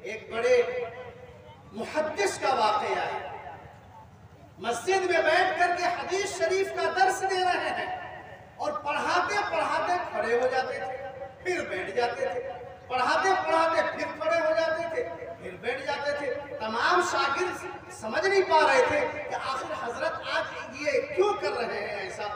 ایک بڑے محدث کا واقعہ ہے. مسجد میں بیٹھ کر کے حدیث شریف کا درس دے رہے ہیں اور پڑھاتے پڑھاتے کھڑے ہو جاتے تھے، پھر بیٹھ جاتے تھے، پڑھاتے پڑھاتے پھر کھڑے ہو جاتے تھے، پھر بیٹھ جاتے تھے. تمام شاگرد سمجھ نہیں پا رہے تھے کہ آخر حضرت آج یہ کیوں کر رہے ہیں ایسا.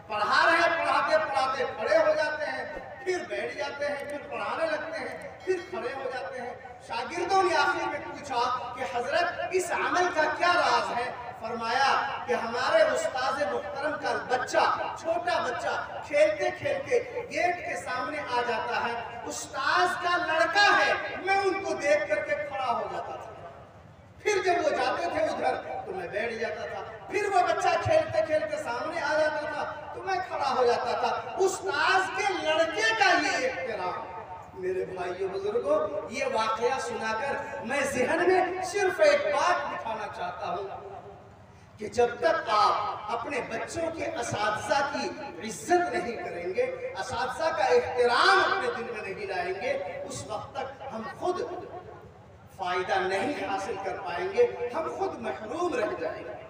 پڑھا رہے ہیں، پڑھاتے پڑھاتے کھڑے ہو جاتے ہیں، پھر بیٹھ جاتے ہیں، پھر پڑھانے لگتے ہیں، پھر کھڑے ہو جاتے ہیں. شاگردوں نے آخر میں پوچھا کہ حضرت اس عمل کا کیا راز ہے؟ فرمایا کہ ہمارے استاذ محترم کا بچہ، چھوٹا بچہ کھیلتے کھیلتے گیٹ کے سامنے آ جاتا ہے، استاذ کا لڑکا ہے، میں ان کو دیکھ کر کے کھڑا ہو جاتا تھا. پھر جب وہ جاتے تھے ادھر تو میں بیٹھ جاتا تھا، پھر وہ بچہ کھیلتے کھیلتے سامنے آ جاتا تھا تو میں کھڑا ہو جاتا تھا. استاذ کے لڑکے کا یہ احترام. میرے بھائیو بزرگوں، یہ واقعہ سنا کر میں ذہن میں صرف ایک بات بٹھانا چاہتا ہوں کہ جب تک آپ اپنے بچوں کے اساتذہ کی عزت نہیں کریں گے، اساتذہ کا احترام اپنے دل میں نہیں لائیں گے، اس وقت تک ہم خود فائدہ نہیں حاصل کر پائیں گے، ہم خود محروم رہ جائیں گے.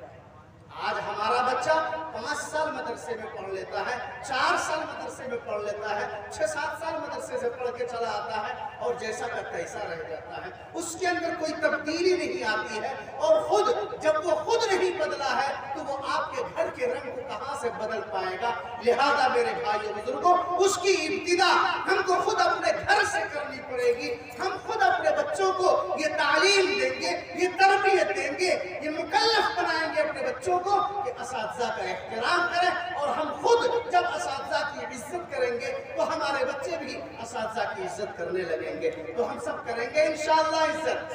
آج ہمارا بچہ 5 سال مدرسے میں پڑھ لیتا ہے، 4 سال مدرسے میں پڑھ لیتا ہے، 6-7 سال مدرسے سے پڑھ کے چلا آتا ہے اور جیسا کا تیسا رہ جاتا ہے. اس کے اندر کوئی تبدیلی نہیں آتی ہے، اور خود جب وہ خود نہیں بدلا ہے تو وہ آپ کے گھر کے رنگ کو کہاں سے بدل پائے گا. لہذا میرے بھائیو بزرگوں، اس کی ابتدا ہم کو خود اپنے گھر سے کرنی پڑے گی. ہم خود اپنے بچوں کو یہ تعلیم دیں گے، یہ تربیت دیں گے، یہ مکلف بنائیں گے اپنے بچوں کو کہ اساتذہ کا احترام کریں. اور ہم خود جب اساتذہ کی عزت کریں گے تو ہمارے بچے بھی اساتذہ کی عزت کرنے لگیں گے، تو ہم سب کریں گے انشاءاللہ عزت.